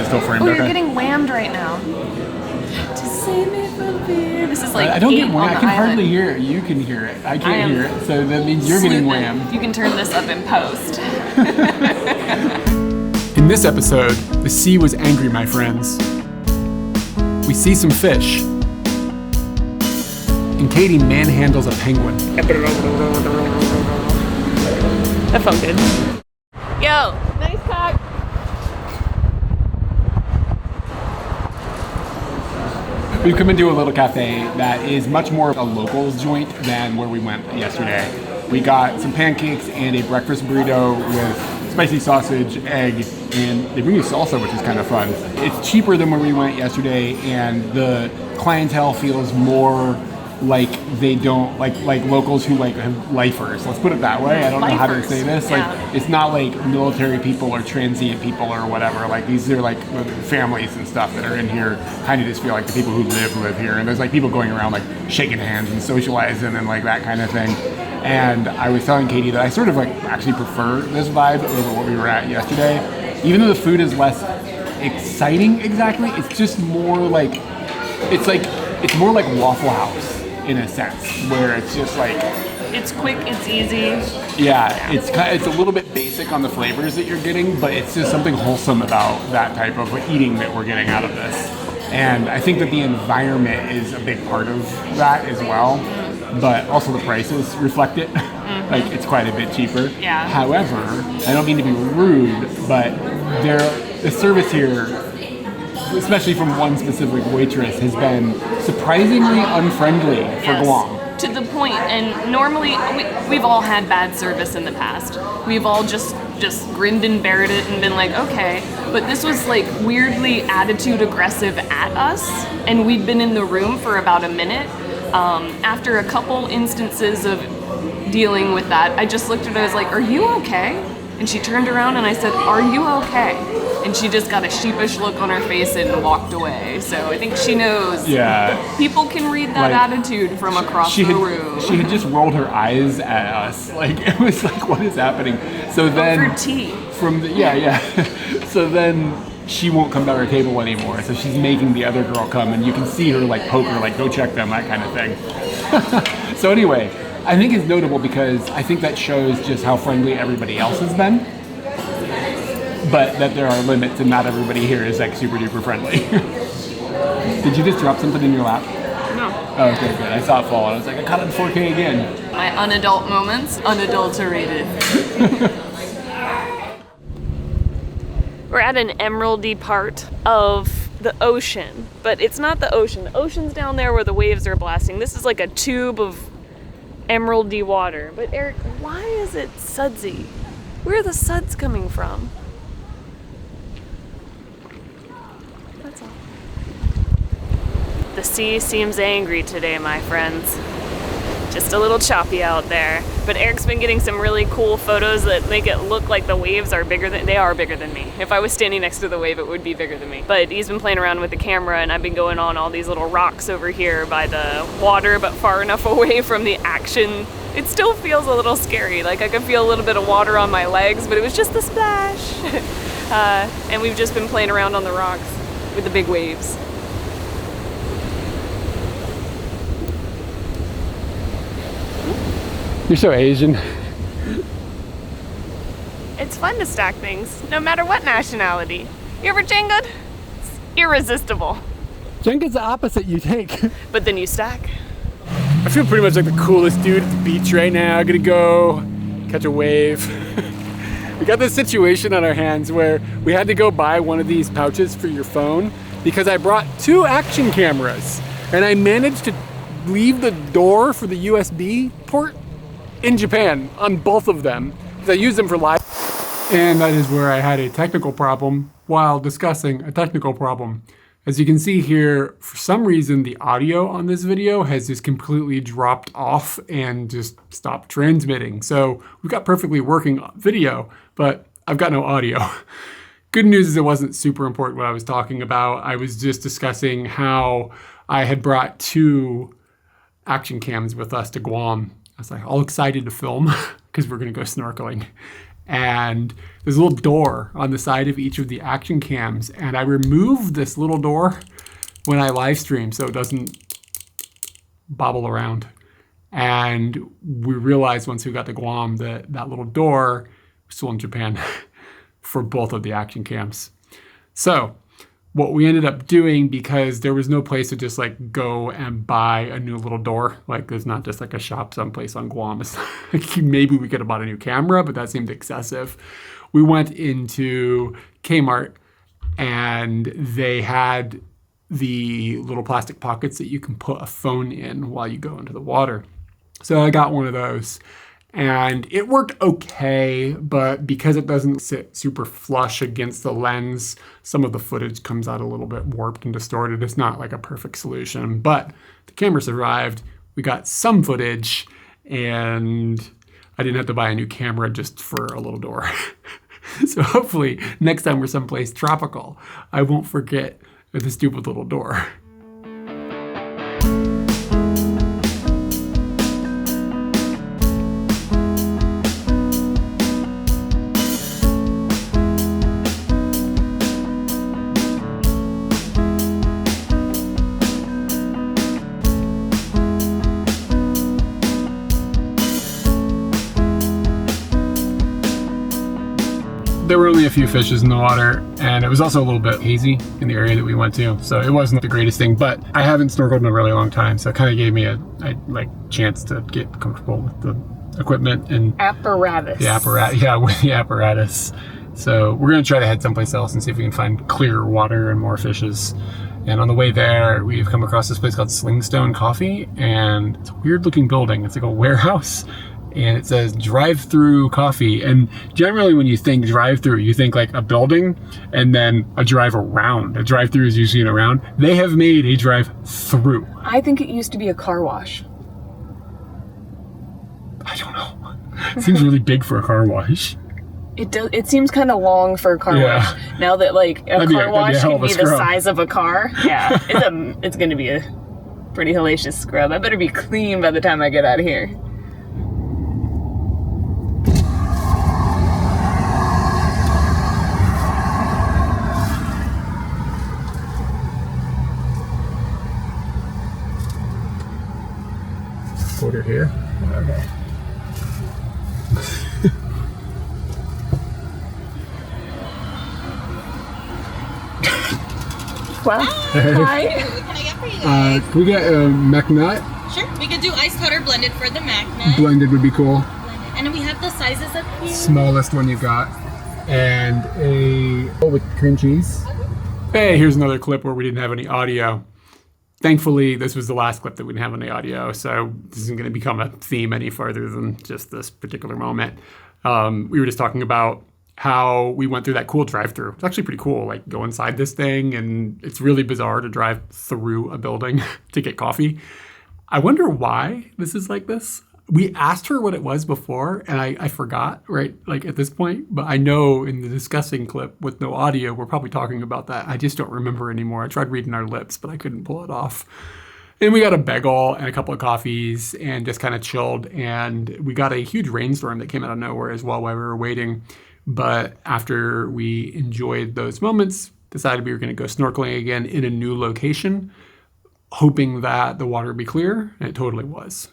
still framed. Oh, okay. you're getting whammed right now. To save me from fear. This is like I don't get whammed. whammed. I can hardly hear it. You can hear it. I can't hear it. So that means you're getting whammed. You can turn this up in post. In this episode, the sea was angry, my friends. We see some fish. And Katie manhandles a penguin. That felt good. Yo, nice cock. We've come into a little cafe that is much more of a locals joint than where we went yesterday. We got some pancakes and a breakfast burrito with spicy sausage, egg, and they bring you salsa, which is kind of fun. It's cheaper than where we went yesterday, and the clientele feels more like they don't like locals who like have lifers. Let's put it that way. I don't know how to say this. Yeah. Like it's not like military people or transient people or whatever. Like these are like families and stuff that are in here. Kind of just feel like the people who live here. And there's like people going around like shaking hands and socializing and like that kind of thing. And I was telling Katie that I sort of like actually prefer this vibe over what we were at yesterday. Even though the food is less exciting exactly, it's just more like it's more like Waffle House in a sense, where it's just like it's quick, it's easy. Yeah, it's a little bit basic on the flavors that you're getting, but it's just something wholesome about that type of eating that we're getting out of this. And I think that the environment is a big part of that as well, but also the prices reflect it. Mm-hmm. Like it's quite a bit cheaper. Yeah. However, I don't mean to be rude, but the service here, especially from one specific waitress, has been surprisingly unfriendly for Guam. To the point, and normally we've all had bad service in the past. We've all just grinned and bared it and been like, okay. But this was like weirdly attitude aggressive at us, and we'd been in the room for about a minute. After a couple instances of dealing with that, I just looked at her, I was like, are you okay? And she turned around and I said, are you okay? And she just got a sheepish look on her face and walked away. So I think she knows. Yeah. People can read that attitude from across the room. She had just rolled her eyes at us. Like, it was like, what is happening? So then... For tea. So then she won't come to our table anymore. So she's making the other girl come, and you can see her like poke her, like, go check them, that kind of thing. So anyway, I think it's notable because I think that shows just how friendly everybody else has been. But that there are limits and not everybody here is like super duper friendly. Did you just drop something in your lap? No. Oh, okay, good. I saw it fall and I was like, I caught it in 4K again. My unadult moments, unadulterated. We're at an emeraldy part of the ocean, but it's not the ocean. The ocean's down there where the waves are blasting. This is like a tube of emeraldy water. But Eric, why is it sudsy? Where are the suds coming from? The sea seems angry today, my friends. Just a little choppy out there. But Eric's been getting some really cool photos that make it look like the waves are bigger than, they are bigger than me. If I was standing next to the wave, it would be bigger than me. But he's been playing around with the camera and I've been going on all these little rocks over here by the water, but far enough away from the action. It still feels a little scary. Like I could feel a little bit of water on my legs, but it was just a splash. And we've just been playing around on the rocks with the big waves. You're so Asian. It's fun to stack things, no matter what nationality. You ever Jenga? It's irresistible. Jenga's the opposite you take. But then you stack. I feel pretty much like the coolest dude at the beach right now. Gonna go catch a wave. We got this situation on our hands where we had to go buy one of these pouches for your phone because I brought 2 action cameras and I managed to leave the door for the USB port in Japan on both of them because I used them for live. And that is where I had a technical problem while discussing a technical problem. As you can see here, for some reason, the audio on this video has just completely dropped off and just stopped transmitting. So we've got perfectly working video, but I've got no audio. Good news is it wasn't super important what I was talking about. I was just discussing how I had brought 2 action cams with us to Guam. I was like all excited to film because we're gonna go snorkeling. And there's a little door on the side of each of the action cams. And I removed this little door when I live stream so it doesn't bobble around. And we realized once we got to Guam that that little door was still in Japan for both of the action cams. So what we ended up doing, because there was no place to just like go and buy a new little door, like there's not just like a shop someplace on Guam. It's like maybe we could have bought a new camera, but that seemed excessive. We went into Kmart and they had the little plastic pockets that you can put a phone in while you go into the water. So I got one of those. And it worked okay, but because it doesn't sit super flush against the lens, some of the footage comes out a little bit warped and distorted. It's not like a perfect solution, but the camera survived. We got some footage, and I didn't have to buy a new camera just for a little door. So hopefully next time we're someplace tropical, I won't forget the stupid little door. There were only a few fishes in the water, and it was also a little bit hazy in the area that we went to, so it wasn't the greatest thing, but I haven't snorkeled in a really long time, so it kind of gave me a chance to get comfortable with the equipment and apparatus. With the apparatus. So we're gonna try to head someplace else and see if we can find clearer water and more fishes. And on the way there, we've come across this place called Slingstone Coffee, and it's a weird looking building. It's like a warehouse. And it says drive-through coffee. And generally when you think drive-through, you think like a building and then a drive around. A drive-through is usually an around. They have made a drive-through. I think it used to be a car wash. I don't know. It seems really big for a car wash. It does. It seems kind of long for a car wash. Now that like a car wash can be the size of a car. Yeah, it's going to be a pretty hellacious scrub. I better be clean by the time I get out of here. Order here. Okay. Wow. Hi. What can I get for you guys? Can we get a McNut? Sure. We could do iced hot or blended for the McNut. Blended would be cool. Blended. And then we have the sizes up here. Smallest one you got. And with cream cheese. Hey, here's another clip where we didn't have any audio. Thankfully, this was the last clip that we didn't have any audio, so this isn't going to become a theme any further than just this particular moment. We were just talking about how we went through that cool drive-through. It's actually pretty cool, like go inside this thing, and it's really bizarre to drive through a building to get coffee. I wonder why this is like this. We asked her what it was before, and I forgot, right, like at this point. But I know in the discussing clip with no audio, we're probably talking about that. I just don't remember anymore. I tried reading our lips, but I couldn't pull it off. And we got a bagel and a couple of coffees and just kind of chilled. And we got a huge rainstorm that came out of nowhere as well while we were waiting. But after we enjoyed those moments, decided we were going to go snorkeling again in a new location, hoping that the water would be clear, and it totally was.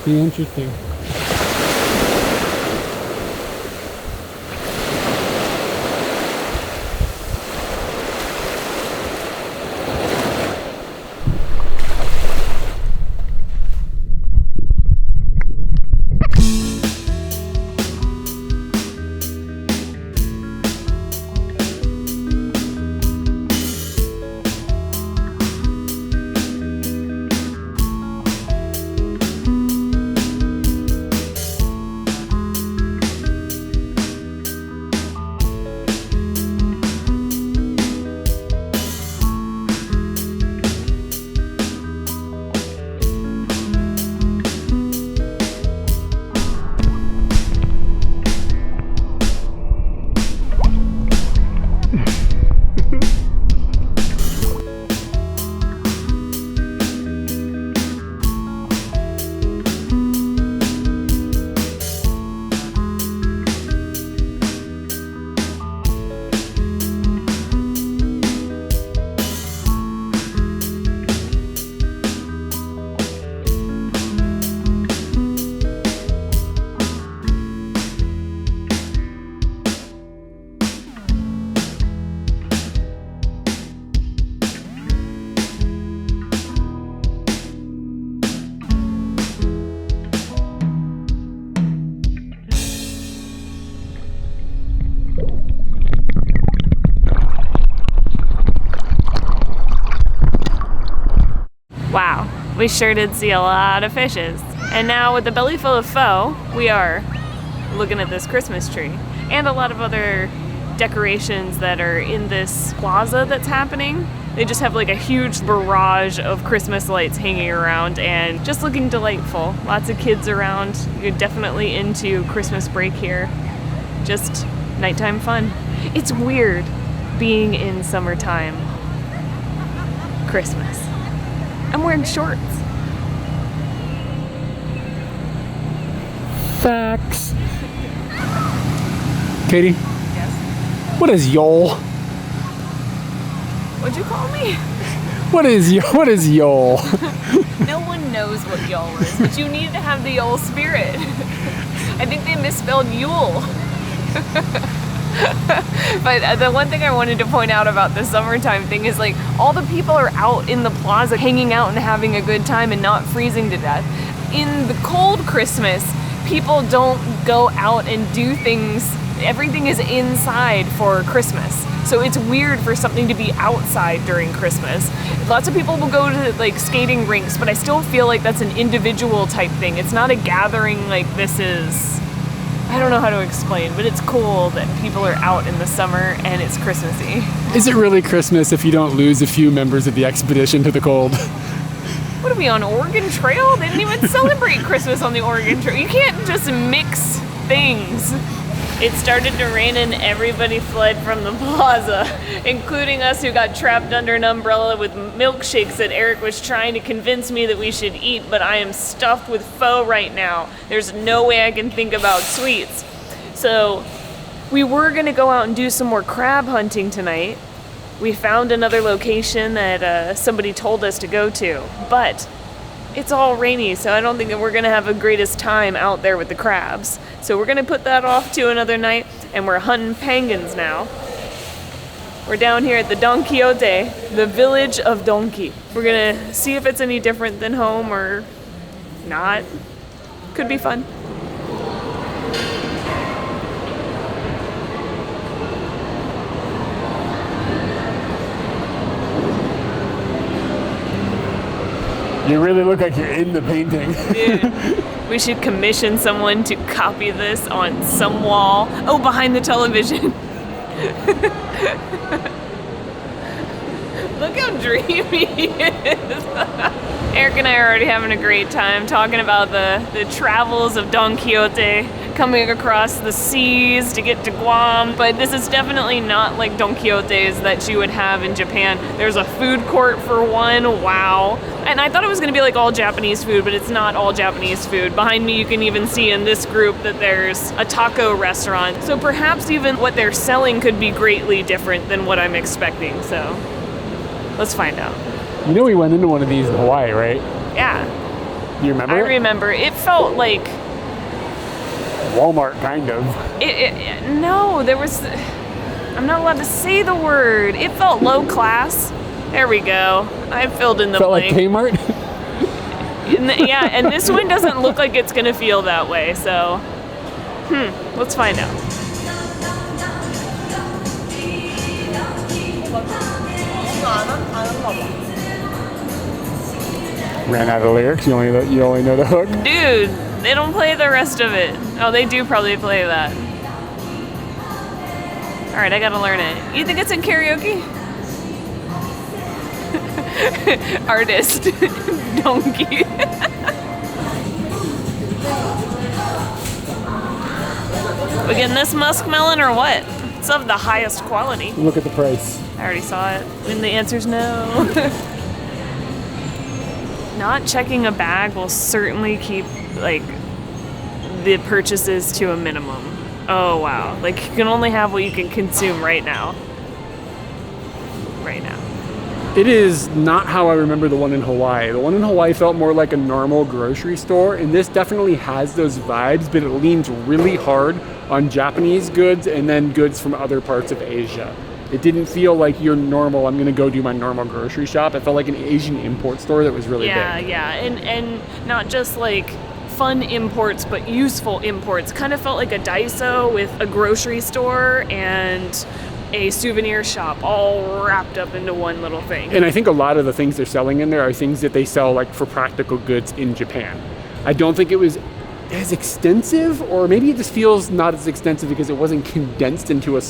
Pretty interesting. We sure did see a lot of fishes. And now with the belly full of pho, we are looking at this Christmas tree and a lot of other decorations that are in this plaza that's happening. They just have like a huge barrage of Christmas lights hanging around and just looking delightful. Lots of kids around. You're definitely into Christmas break here. Just nighttime fun. It's weird being in summertime Christmas. I'm wearing shorts. Facts. Katie, Yes. what is YOL? What'd you call me? What is YOL? No one knows what Yule is, but you need to have the Yule spirit. I think they misspelled Yule. But the one thing I wanted to point out about the summertime thing is like all the people are out in the plaza hanging out and having a good time and not freezing to death. In the cold Christmas, people don't go out and do things. Everything is inside for Christmas. So it's weird for something to be outside during Christmas. Lots of people will go to like skating rinks, but I still feel like that's an individual type thing. It's not a gathering like this is. I don't know how to explain, but it's cool that people are out in the summer and it's Christmassy. Is it really Christmas if you don't lose a few members of the expedition to the cold? What are we on Oregon Trail? They didn't even celebrate Christmas on the Oregon Trail. You can't just mix things. It started to rain and everybody fled from the plaza, including us who got trapped under an umbrella with milkshakes that Eric was trying to convince me that we should eat, but I am stuffed with pho right now. There's no way I can think about sweets. So we were gonna go out and do some more crab hunting tonight. We found another location that somebody told us to go to, but it's all rainy, so I don't think that we're gonna have the greatest time out there with the crabs. So we're gonna put that off to another night, and we're hunting penguins now. We're down here at the Don Quijote, the village of Donki. We're gonna see if it's any different than home or not. Could be fun. You really look like you're in the painting. Dude, we should commission someone to copy this on some wall. Oh, behind the television. Look how dreamy he is. Eric and I are already having a great time talking about the travels of Don Quixote, coming across the seas to get to Guam, but this is definitely not like Don Quixote's that you would have in Japan. There's a food court for one, wow. And I thought it was gonna be like all Japanese food, but it's not all Japanese food. Behind me you can even see in this group that there's a taco restaurant. So perhaps even what they're selling could be greatly different than what I'm expecting, so let's find out. You know we went into one of these in Hawaii, right? Yeah. You remember? I remember. It felt like Walmart, kind of. No, there was. I'm not allowed to say the word. It felt low class. There we go. I filled in the Felt blank. like Kmart? Yeah, and this one doesn't look like it's gonna feel that way. So, let's find out. Ran out of lyrics. You only know the hook. Dude, they don't play the rest of it. Oh, they do probably play that. All right, I gotta learn it. You think it's in karaoke? Artist, donkey. We getting this muskmelon or what? It's of the highest quality. Look at the price. I already saw it. And the answer's no. Not checking a bag will certainly keep, like, the purchases to a minimum. Oh, wow. Like, you can only have what you can consume right now. Right now. It is not how I remember the one in Hawaii. The one in Hawaii felt more like a normal grocery store, and this definitely has those vibes, but it leans really hard on Japanese goods and then goods from other parts of Asia. It didn't feel like your normal, I'm gonna go do my normal grocery shop. It felt like an Asian import store that was really big. Yeah, and not just like fun imports, but useful imports. Kind of felt like a Daiso with a grocery store and a souvenir shop all wrapped up into one little thing. And I think a lot of the things they're selling in there are things that they sell like for practical goods in Japan. I don't think it was as extensive, or maybe it just feels not as extensive because it wasn't condensed into a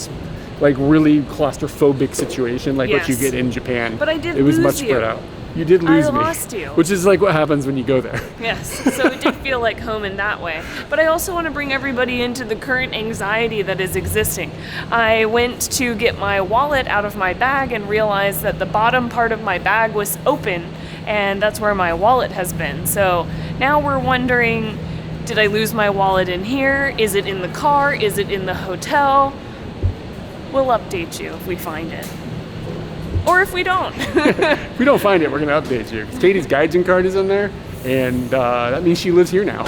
like really claustrophobic situation like what you get in Japan. But I did It was lose much you. spread out. You did lose me. I lost you. Which is like what happens when you go there. Yes, so it did feel like home in that way. But I also want to bring everybody into the current anxiety that is existing. I went to get my wallet out of my bag and realized that the bottom part of my bag was open, and that's where my wallet has been. So now we're wondering, did I lose my wallet in here? Is it in the car? Is it in the hotel? We'll update you if we find it. Or if we don't. If we don't find it, we're going to update you. Katie's Gaijin card is in there, and that means she lives here now.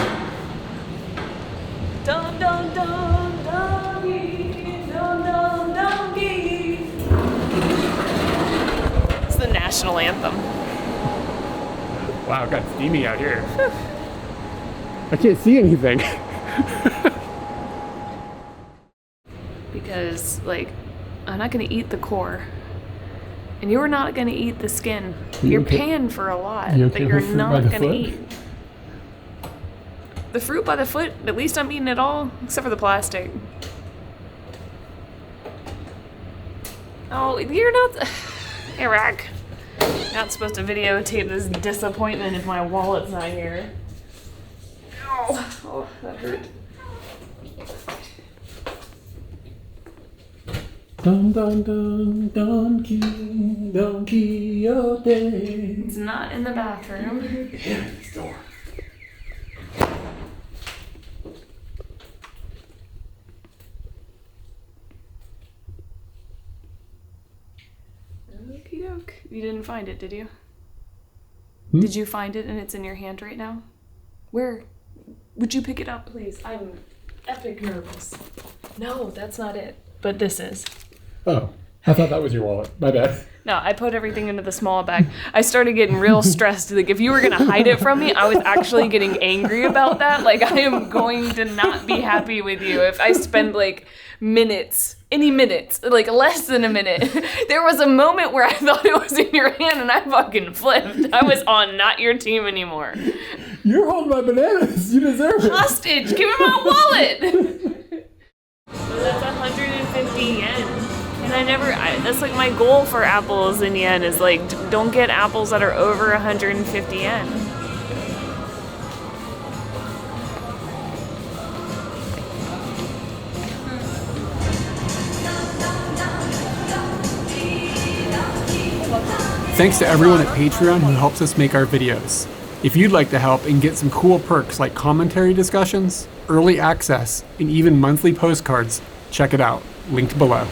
Don Don Don Donki, Don Don Donki. It's the national anthem. Wow, it got steamy out here. I can't see anything. Because, like, I'm not going to eat the core. And you're not going to eat the skin. You're paying for a lot that you're not going to eat. The fruit by the foot, at least I'm eating it all, except for the plastic. Oh, you're not... Iraq. Not supposed to videotape this disappointment if my wallet's not here. Oh, that hurt. Don Don Don Donki, Don Quijote. It's not in the bathroom. Yeah, next door. Okie doke. You didn't find it, did you? Did you find it and it's in your hand right now? Where? Would you pick it up, please? I'm epic nervous. No, that's not it. But this is. Oh, I thought that was your wallet. My bad. No, I put everything into the small bag. I started getting real stressed. Like, if you were gonna hide it from me, I was actually getting angry about that. Like, I am going to not be happy with you if I spend like minutes, any minutes, like less than a minute. There was a moment where I thought it was in your hand and I fucking flipped. I was on not your team anymore. You're holding my bananas. You deserve it. Hostage, give me my wallet. So that's 150 yen. And that's like my goal for apples in yen is like, don't get apples that are over 150 yen. Thanks to everyone at Patreon who helps us make our videos. If you'd like to help and get some cool perks like commentary discussions, early access, and even monthly postcards, check it out. Linked below.